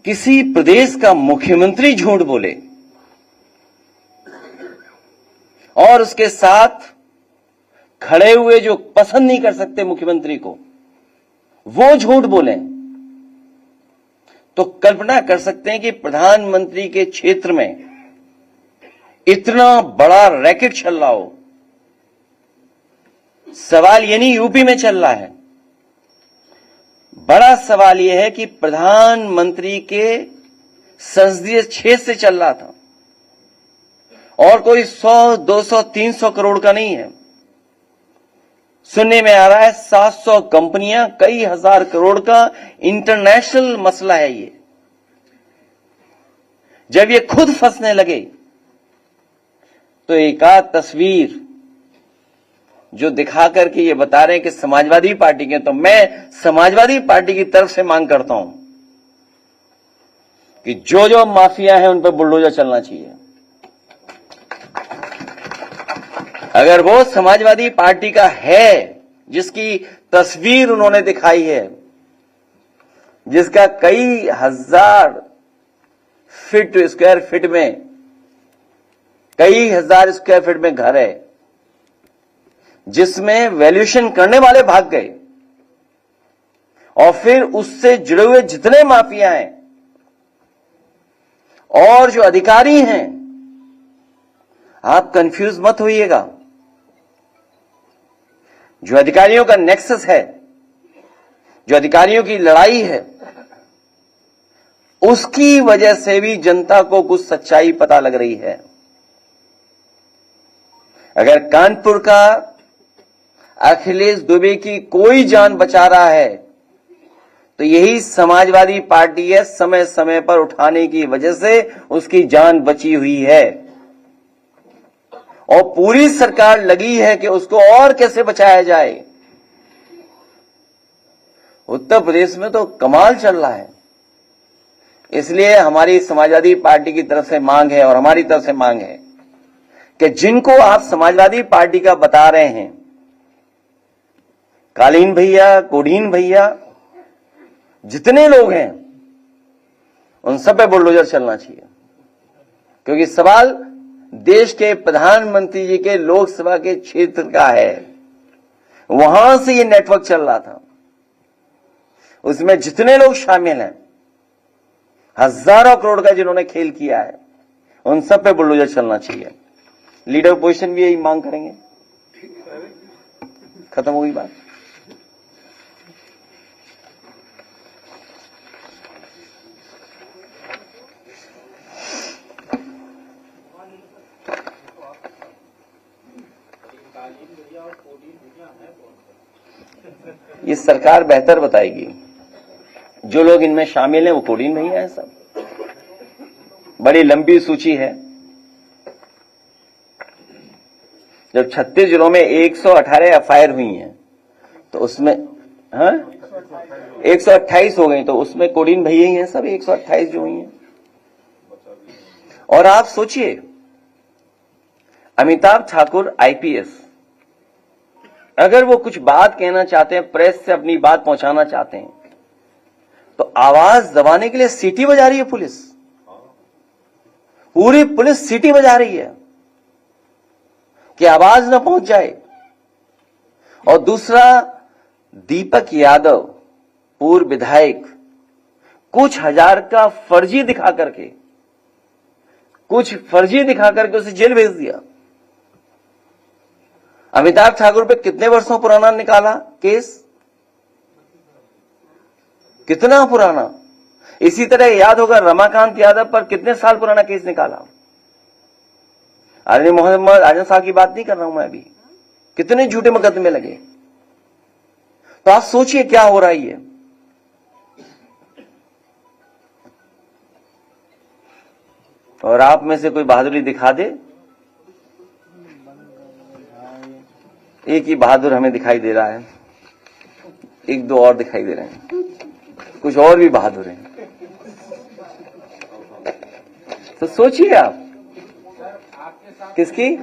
किसी प्रदेश का मुख्यमंत्री झूठ बोले और उसके साथ खड़े हुए जो पसंद नहीं कर सकते मुख्यमंत्री को, वो झूठ बोले, तो कल्पना कर सकते हैं कि प्रधानमंत्री के क्षेत्र में इतना बड़ा रैकेट चल रहा हो। सवाल ये नहीं यूपी में चल रहा है, बड़ा सवाल यह है कि प्रधानमंत्री के संसदीय क्षेत्र से चल रहा था, और कोई 100, 200, 300 करोड़ का नहीं है। सुनने में आ रहा है 700 कंपनियां, कई हजार करोड़ का इंटरनेशनल मसला है ये। जब ये खुद फंसने लगे तो एक आध तस्वीर जो दिखा करके ये बता रहे हैं कि समाजवादी पार्टी के, तो मैं समाजवादी पार्टी की तरफ से मांग करता हूं कि जो जो माफिया है उन पर बुलडोजर चलना चाहिए। अगर वो समाजवादी पार्टी का है जिसकी तस्वीर उन्होंने दिखाई है, जिसका कई हजार स्क्वायर फीट में, कई हजार स्क्वायर फीट में घर है, जिसमें वैल्यूएशन करने वाले भाग गए, और फिर उससे जुड़े हुए जितने माफिया हैं और जो अधिकारी हैं, आप कंफ्यूज मत होइएगा। जो अधिकारियों का नेक्सस है, जो अधिकारियों की लड़ाई है, उसकी वजह से भी जनता को कुछ सच्चाई पता लग रही है। अगर कानपुर का अखिलेश दुबे की कोई जान बचा रहा है तो यही समाजवादी पार्टी है, समय समय पर उठाने की वजह से उसकी जान बची हुई है, और पूरी सरकार लगी है कि उसको और कैसे बचाया जाए। उत्तर प्रदेश में तो कमाल चल रहा है। इसलिए हमारी समाजवादी पार्टी की तरफ से मांग है, और हमारी तरफ से मांग है कि जिनको आप समाजवादी पार्टी का बता रहे हैं, कालीन भैया, कोडीन भैया, जितने लोग हैं, उन सब पे बुलडोजर चलना चाहिए। क्योंकि सवाल देश के प्रधानमंत्री जी के लोकसभा के क्षेत्र का है, वहां से ये नेटवर्क चल रहा था। उसमें जितने लोग शामिल हैं, हजारों करोड़ का जिन्होंने खेल किया है, उन सब पे बुलडोजर चलना चाहिए। लीडर पोजीशन भी यही मांग करेंगे। खत्म हो गई बात। ये सरकार बेहतर बताएगी। जो लोग इनमें शामिल हैं वो कोडीन भैया हैं सब। बड़ी लंबी सूची है। जब 36 जिलों में 118 एफआईआर हुई हैं तो उसमें 118 128 हो गई, तो उसमें कोडिन भैया ही हैं सब 128 जो हुई हैं। और आप सोचिए, अमिताभ ठाकुर आईपीएस, अगर वो कुछ बात कहना चाहते हैं, प्रेस से अपनी बात पहुंचाना चाहते हैं, तो आवाज दबाने के लिए सीटी बजा रही है पुलिस, पूरी पुलिस सीटी बजा रही है कि आवाज न पहुंच जाए। और दूसरा, दीपक यादव पूर्व विधायक कुछ हजार का फर्जी दिखा करके उसे जेल भेज दिया। अमिताभ ठाकुर पे कितने वर्षों पुराना निकाला केस, कितना पुराना। इसी तरह याद होगा रमाकांत यादव पर कितने साल पुराना केस निकाला। आदरणीय मोहम्मद आजम साहब की बात नहीं कर रहा हूं मैं अभी, कितने झूठे मुकदमे लगे। तो आप सोचिए क्या हो रहा है ये। और आप में से कोई बहादुरी दिखा दे। एक ही बहादुर हमें दिखाई दे रहा है, एक दो और दिखाई दे रहे हैं, कुछ और भी बहादुर हैं। तो सोचिए आप किसकी।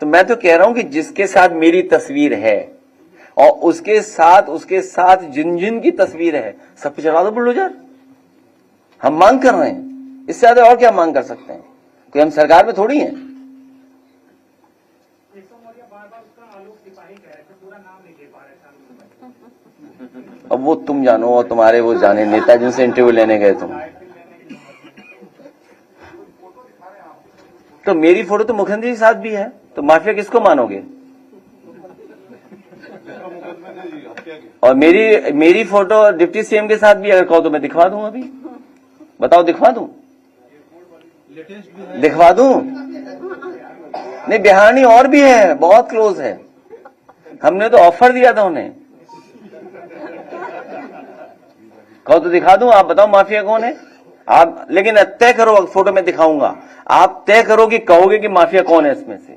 तो मैं तो कह रहा हूं कि जिसके साथ मेरी तस्वीर है और उसके साथ जिन जिन की तस्वीर है, सब पे चढ़ा दो बुलडोजर। हम मांग कर रहे हैं, इससे ज्यादा और क्या मांग कर सकते हैं, कि हम सरकार में थोड़ी हैं। अब वो तुम जानो और तुम्हारे वो जाने नेता जिनसे इंटरव्यू लेने गए तुम। तो मेरी फोटो तो मुख्यमंत्री के साथ भी है, तो माफिया किसको मानोगे। और मेरी फोटो डिप्टी सीएम के साथ भी अगर कहो तो मैं दिखवा दूं। अभी बताओ, दिखवा दूं? नहीं, बिहानी और भी है, बहुत क्लोज है। हमने तो ऑफर दिया था उन्हें, कहो तो दिखा दूं। आप बताओ माफिया कौन है आप, लेकिन तय करो, फोटो में दिखाऊंगा। आप तय करो कि कहोगे कि माफिया कौन है इसमें से।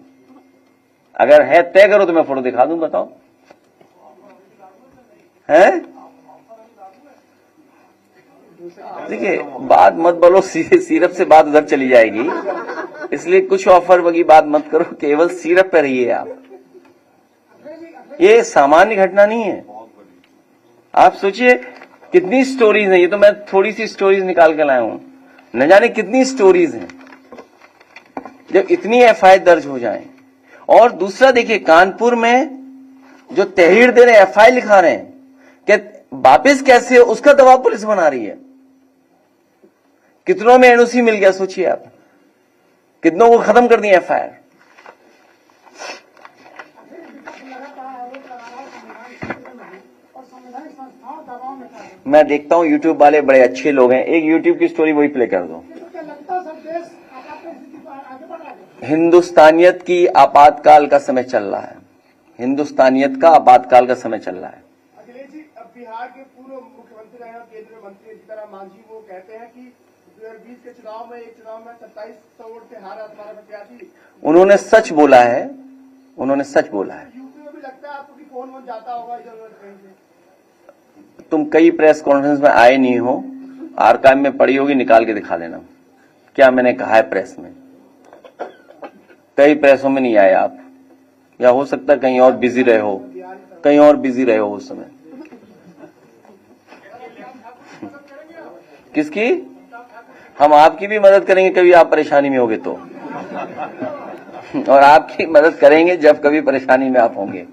अगर है तय करो तो मैं फोटो दिखा दूं, बताओ है। देखिए, बात मत बोलो, सीरप से बात उधर चली जाएगी, इसलिए कुछ ऑफर वगी बात मत करो, केवल सीरप पे रहिए आप। ये सामान्य घटना नहीं है। आप सोचिए कितनी स्टोरीज हैं, ये तो मैं थोड़ी सी स्टोरीज निकाल के लाया हूं, न जाने कितनी स्टोरीज हैं जब इतनी एफआईआर दर्ज हो जाए। और दूसरा देखिए, कानपुर में जो तहरीर दे रहे हैं, एफआईआर लिखा रहे हैं, कि वापिस कैसे, उसका दबाव पुलिस बना रही है। कितनों में एनओसी मिल गया, सोचिए आप, कितनों को खत्म कर दिया एफआईआर। मैं देखता हूं यूट्यूब वाले बड़े अच्छे लोग हैं, एक यूट्यूब की स्टोरी वही प्ले कर दो। हिंदुस्तानियत की आपातकाल का समय चल रहा है, हिंदुस्तानियत का आपातकाल का समय चल रहा है। अखिलेश जी, अब बिहार के पूर्व मुख्यमंत्री रहे केंद्रीय मंत्री सीताराम मांझी, वो कहते हैं कि 2020 के चुनाव में 2700 वोट से हारा हमारा प्रत्याशी। उन्होंने सच बोला है, यूपी में भी लगता है आपको कि फोन वोन जाता होगा इधर कहीं से। तुम कई प्रेस कॉन्फ्रेंस में आए नहीं हो, आर्काइव में पड़ी होगी, निकाल के दिखा देना क्या मैंने कहा है प्रेस में। कई प्रेसों में नहीं आए आप, या हो सकता है कहीं और बिजी रहे हो, उस समय। किसकी? हम आपकी भी मदद करेंगे कभी आप परेशानी में होगे तो, और आपकी मदद करेंगे जब कभी परेशानी में आप होंगे।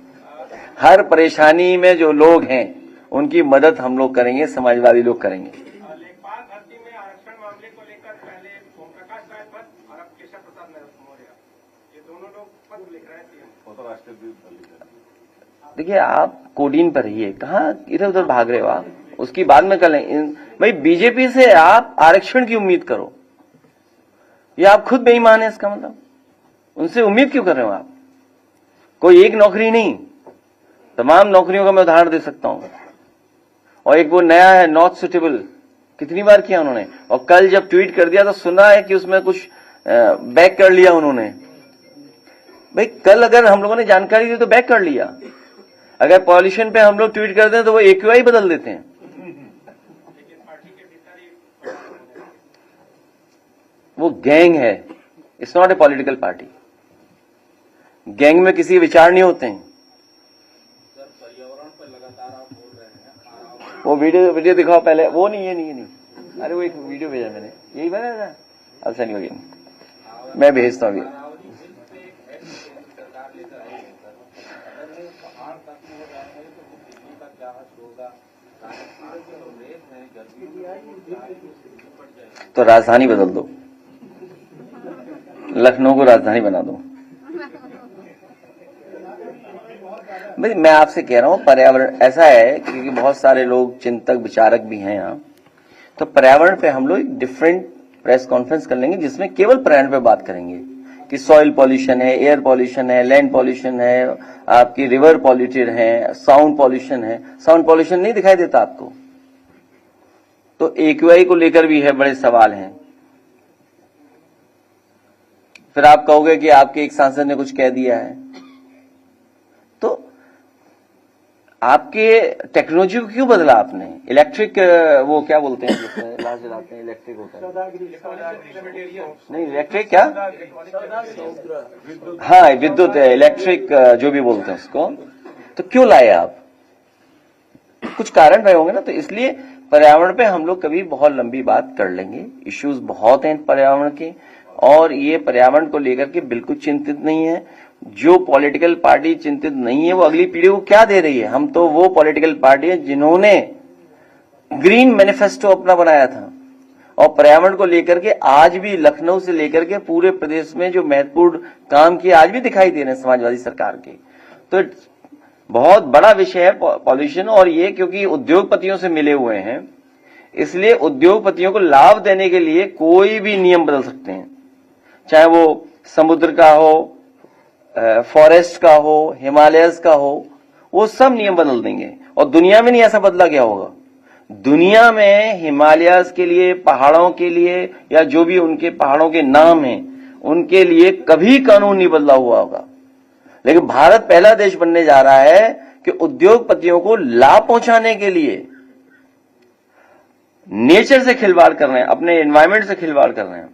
हर परेशानी में जो लोग हैं उनकी मदद हम लोग करेंगे, समाजवादी लोग करेंगे। लेखपाल भर्ती में आरक्षण मामले को लेकर पहले ओम प्रकाश राय पद और अब केशव प्रसाद मौर्य, ये दोनों लोग पद लिख रहे थे। देखिए, आप कोडीन पर रहिए, कहाँ इधर उधर भाग रहे हो आप, उसकी बाद में कर लें। भाई बीजेपी से आप आरक्षण की उम्मीद करो, ये आप खुद बेईमान है, इसका मतलब उनसे उम्मीद क्यों कर रहे हो आप। कोई एक नौकरी नहीं, तमाम नौकरियों का मैं उदाहरण दे सकता हूं। और एक वो नया है नॉट सुटेबल, कितनी बार किया उन्होंने, और कल जब ट्वीट कर दिया तो सुना है कि उसमें कुछ बैक कर लिया उन्होंने। भाई कल अगर हम लोगों ने जानकारी दी तो बैक कर लिया, अगर पॉल्यूशन पे हम लोग ट्वीट करते हैं तो वो AQI बदल देते हैं। वो गैंग है, it's not a political party. Gang में किसी विचार नहीं होते हैं। वो वीडियो दिखाओ पहले। वो नहीं, ये नहीं। अरे वो एक वीडियो भेजा मैंने, यही बनाया था। अच्छा नहीं होगी, मैं भेजता हूँ। तो राजधानी बदल दो, लखनऊ को राजधानी बना दो। भाई मैं आपसे कह रहा हूं, पर्यावरण ऐसा है क्योंकि बहुत सारे लोग चिंतक विचारक भी हैं यहाँ, तो पर्यावरण पे हम लोग एक डिफरेंट प्रेस कॉन्फ्रेंस कर लेंगे जिसमें केवल पर्यावरण पे बात करेंगे कि सॉइल पॉल्यूशन है, एयर पॉल्यूशन है, लैंड पॉल्यूशन है, आपकी रिवर पॉल्यूटेड है, साउंड पॉल्यूशन है। साउंड पॉल्यूशन नहीं दिखाई देता आपको? तो AQI को लेकर भी है, बड़े सवाल हैं। फिर आप कहोगे कि आपके एक सांसद ने कुछ कह दिया है, तो आपके टेक्नोलॉजी को क्यों बदला आपने? इलेक्ट्रिक, वो क्या बोलते हैं जिसमें लाश जलाते हैं, इलेक्ट्रिक होता है नहीं, इलेक्ट्रिक क्या, हाँ विद्युत है, इलेक्ट्रिक जो भी बोलते हैं उसको, तो क्यों लाए आप? कुछ कारण रहे होंगे ना। तो इसलिए पर्यावरण पे हम लोग कभी बहुत लंबी बात कर लेंगे। इश्यूज बहुत हैं पर्यावरण के, और ये पर्यावरण को लेकर के बिल्कुल चिंतित नहीं है। जो पॉलिटिकल पार्टी चिंतित नहीं है वो अगली पीढ़ी को क्या दे रही है? हम तो वो पॉलिटिकल पार्टी है जिन्होंने ग्रीन मैनिफेस्टो अपना बनाया था, और पर्यावरण को लेकर के आज भी लखनऊ से लेकर के पूरे प्रदेश में जो महत्वपूर्ण काम किए आज भी दिखाई दे रहे हैं समाजवादी सरकार के। तो बहुत बड़ा विषय है पॉल्यूशन, और ये क्योंकि उद्योगपतियों से मिले हुए हैं, इसलिए उद्योगपतियों को लाभ देने के लिए कोई भी नियम बदल सकते हैं, चाहे वो समुद्र का हो, फॉरेस्ट का हो, हिमालयस का हो, वो सब नियम बदल देंगे। और दुनिया में नहीं ऐसा बदला गया होगा। दुनिया में हिमालयस के लिए, पहाड़ों के लिए, या जो भी उनके पहाड़ों के नाम हैं, उनके लिए कभी कानून नहीं बदला हुआ होगा। लेकिन भारत पहला देश बनने जा रहा है कि उद्योगपतियों को लाभ पहुंचाने के लिए नेचर से खिलवाड़ कर रहे हैं, अपने एनवायरमेंट से खिलवाड़ कर रहे हैं।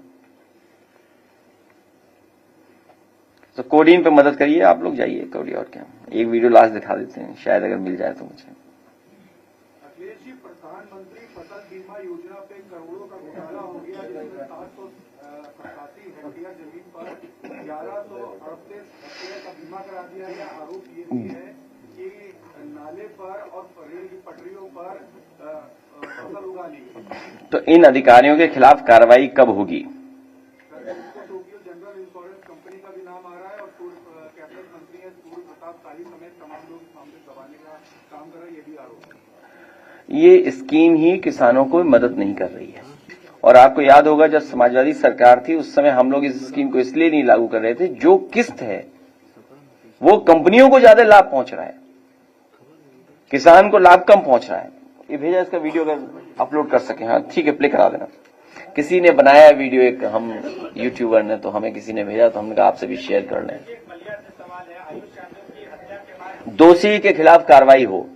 तो कोडीन पे मदद करिए, आप लोग जाइए कोडी, और क्या, एक वीडियो लास्ट दिखा देते हैं शायद, अगर मिल जाए तो मुझे। अखिलेश जी, प्रधानमंत्री फसल बीमा योजना पे करोड़ों का घोटाला हो गया, जिसमें 787 हेक्टेयर जमीन पर 1138 हेक्टेयर का बीमा करा दिया गया। आरोप ये भी है कि नाले पर और रेल की पटरियों पर फसल उगा ली गई। तो इन अधिकारियों के खिलाफ कार्रवाई कब होगी? टोक्यो जनरल इंश्योरेंस कंपनी का भी नाम आ रहा है, और कैबिनेट मंत्री है सूर्य प्रताप शाही समेत तमाम लोग मामले दबाने का काम कर रहे हैं, ये भी आरोप है। ये स्कीम ही किसानों को मदद नहीं कर रही है। और आपको याद होगा जब समाजवादी सरकार थी उस समय हम लोग इस स्कीम को इसलिए नहीं लागू कर रहे थे, जो किस्त है वो कंपनियों को ज्यादा लाभ पहुंच रहा है, किसान को लाभ कम पहुंच रहा है। ये भेजा, इसका वीडियो अगर अपलोड कर सके। हाँ ठीक है, प्ले करा देना। किसी ने बनाया वीडियो, एक हम यूट्यूबर ने, तो हमें किसी ने भेजा, तो हमने कहा आपसे भी शेयर कर लें। दोषी के खिलाफ कार्रवाई हो,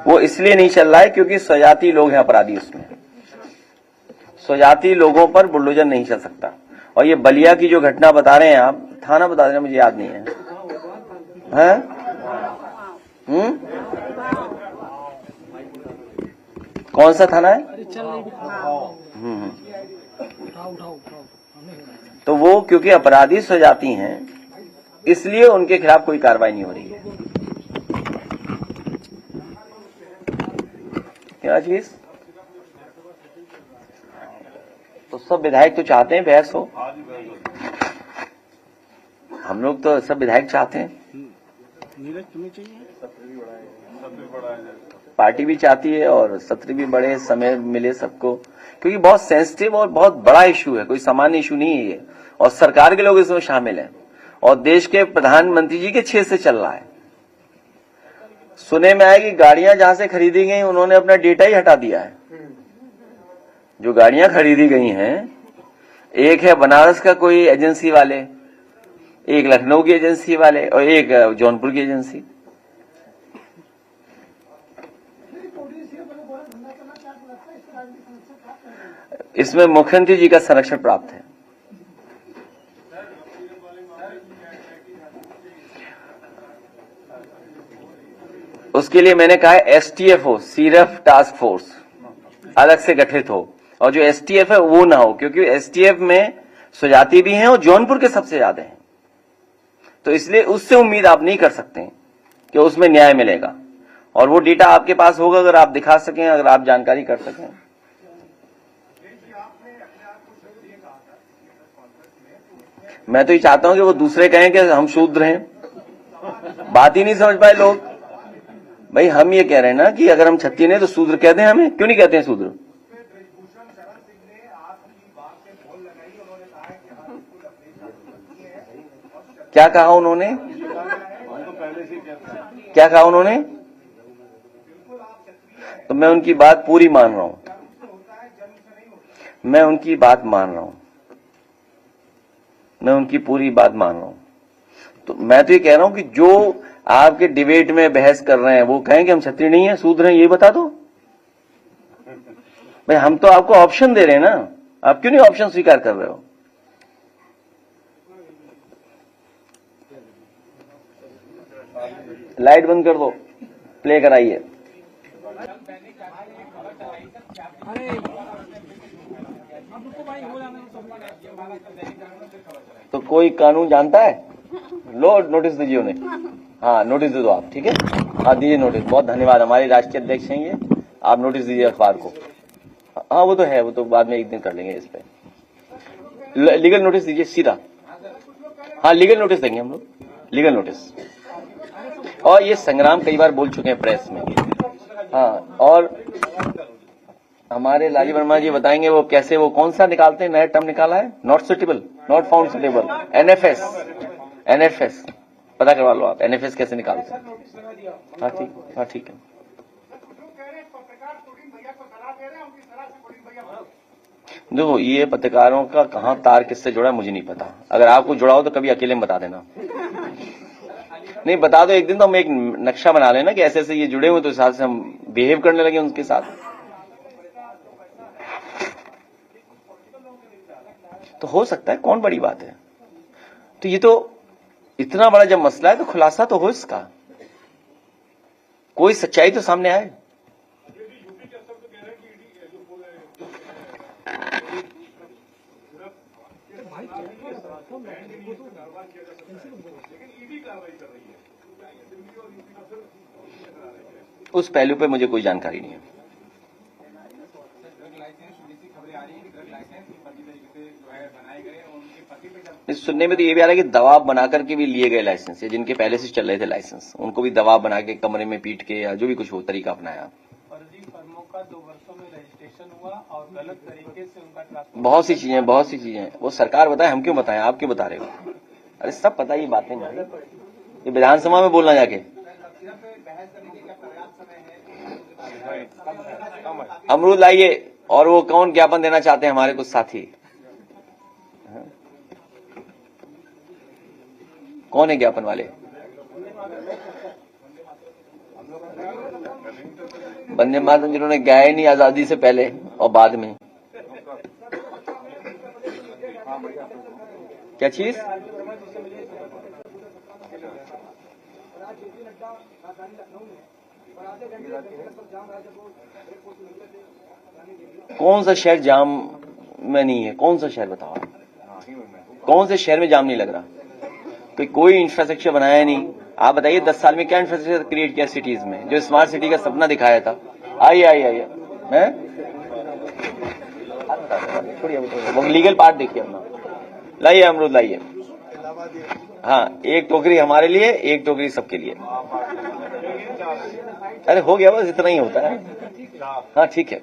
वो इसलिए नहीं चल रहा है क्योंकि स्वजाति लोग हैं अपराधी उसमें। स्वजाति लोगों पर बुलडोजर नहीं चल सकता। और ये बलिया की जो घटना बता रहे हैं आप, थाना बता देना, मुझे याद नहीं है, कौन सा थाना है? तो वो क्योंकि अपराधी स्वजाति हैं इसलिए उनके खिलाफ कोई कार्रवाई नहीं हो रही है। क्या चीज? तो सब विधायक तो चाहते हैं बहस हो, हम लोग तो सब विधायक चाहते हैं, पार्टी भी चाहती है और सत्र भी बड़े, समय मिले सबको, क्योंकि बहुत सेंसिटिव और बहुत बड़ा इशू है, कोई सामान्य इशू नहीं है ये। और सरकार के लोग इसमें शामिल हैं, और देश के प्रधानमंत्री जी के छेद से चल रहा है। सुने में आया कि गाड़ियां जहां से खरीदी गई उन्होंने अपना डेटा ही हटा दिया है। जो गाड़ियां खरीदी गई हैं एक है बनारस का कोई एजेंसी वाले, एक लखनऊ की एजेंसी वाले और एक जौनपुर की एजेंसी। इसमें मुख्यमंत्री जी का संरक्षण प्राप्त है। उसके लिए मैंने कहा है एसटीएफ हो, सीरफ टास्क फोर्स अलग से गठित हो, और जो एसटीएफ है वो ना हो, क्योंकि एसटीएफ में स्वजाति भी हैं और जौनपुर के सबसे ज्यादा हैं। तो इसलिए उससे उम्मीद आप नहीं कर सकते कि उसमें न्याय मिलेगा, और वो डेटा आपके पास होगा अगर आप दिखा सकें, अगर आप जानकारी कर सकें। मैं तो ये चाहता हूं कि वो दूसरे कहें कि हम शूद्र हैं। बात ही नहीं समझ पाए लोग। भाई हम ये कह रहे हैं ना कि अगर हम क्षत्रिय हैं तो शूद्र कहते हैं, हमें क्यों नहीं कहते हैं शूद्र? क्या कहा उन्होंने? क्या कहा उन्होंने? तो मैं उनकी बात पूरी मान रहा हूं, मैं उनकी बात मान रहा हूं, मैं उनकी पूरी बात मान रहा हूं। तो मैं तो ये कह रहा हूं कि जो आपके डिबेट में बहस कर रहे हैं वो कहें कि हम क्षत्रिय नहीं है, शूद्र हैं, ये बता दो। भाई हम तो आपको ऑप्शन दे रहे हैं ना, आप क्यों नहीं ऑप्शन स्वीकार कर रहे हो? लाइट बंद कर दो, प्ले कराइए। तो कोई कानून जानता है? लो नोटिस दीजिए उन्हें। हाँ नोटिस दे दो आप, ठीक है? हाँ दीजिए नोटिस। बहुत धन्यवाद, हमारे राष्ट्रीय अध्यक्ष हैं ये। आप नोटिस दीजिए अखबार को। हाँ वो तो है, वो तो बाद में एक दिन कर लेंगे इस पे। लीगल नोटिस दीजिए सीधा। हाँ लीगल नोटिस देंगे हम लोग, लीगल नोटिस। और ये संग्राम कई बार बोल चुके हैं प्रेस में। हाँ, और हमारे लाली वर्मा जी बताएंगे वो कैसे, वो कौन सा निकालते हैं, नया टर्म निकाला है, not suitable, not found suitable, NFS. NFS पता करवा लो आप, एनएफएस कैसे निकालते हैं। हाँ ठीक, हाँ ठीक है। देखो ये पत्रकारों का कहाँ तार किससे जुड़ा है मुझे नहीं पता। अगर आपको जुड़ा हो तो कभी अकेले में बता देना। नहीं बता दो एक दिन, तो हम एक नक्शा बना लेना कि ऐसे ऐसे ये जुड़े हुए, तो इस हिसाब से हम बिहेव करने लगे उनके साथ। तो हो सकता है, कौन बड़ी बात है। तो ये तो इतना बड़ा जब मसला है तो खुलासा तो हो इसका, कोई सच्चाई तो सामने आए। उस पहलू पे मुझे कोई जानकारी नहीं है। इस सुनने में तो ये भी आ रहा है कि दबाव बना करके भी लिए गए लाइसेंस, या जिनके पहले से चल रहे थे लाइसेंस उनको भी दबाव बना के कमरे में पीट के या जो भी कुछ हो तरीका अपनाया। फर्जी फर्मों का 2 वर्षों में रजिस्ट्रेशन हुआ और गलत तरीके से उनका बहुत सी चीजें वो सरकार बताए, हम क्यों बताएं, आप क्यों बता रहे हो? अरे सब पता ये बातें भाई, ये विधानसभा में बोलना जाके। अमरूद लाइए। और वो कौन ज्ञापन देना चाहते हैं हमारे कुछ साथी? कौन है ज्ञापन वाले? वंदे मातरम जिन्होंने गाया नहीं आजादी से पहले और बाद में। क्या चीज? कौन सा शहर जाम में नहीं है? कौन सा शहर बताओ? कौन से शहर में जाम नहीं लग रहा? कोई इंफ्रास्ट्रक्चर बनाया नहीं। आप बताइए 10 साल में क्या इंफ्रास्ट्रक्चर क्रिएट किया सिटीज में, जो स्मार्ट सिटी का सपना दिखाया था। आइए छोड़िए वो लीगल पार्ट देखिए अपना। लाइए अमरूद लाइए। हाँ एक टोकरी हमारे लिए, एक टोकरी सबके लिए। अरे हो गया, बस इतना ही होता है। हाँ ठीक है,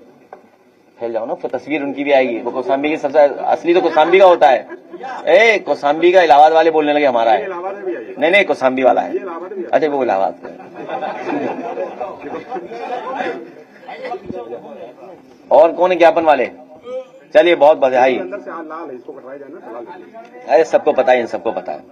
फैल जाओ ना, तो तस्वीर उनकी भी आएगी। वो कौसाम्बी की सबसे असली तो कौसाम्बी का होता है। कौसाम्बी का इलाहाबाद वाले बोलने लगे हमारा है। नहीं कौसाम्बी वाला है। अच्छा वो इलाहाबाद का। और कौन है ज्ञापन वाले? चलिए बहुत बधाई। अंदर से लाल है, इसको कटवाया जाए ना, लाल है। अरे सबको पता है, इन सबको पता है।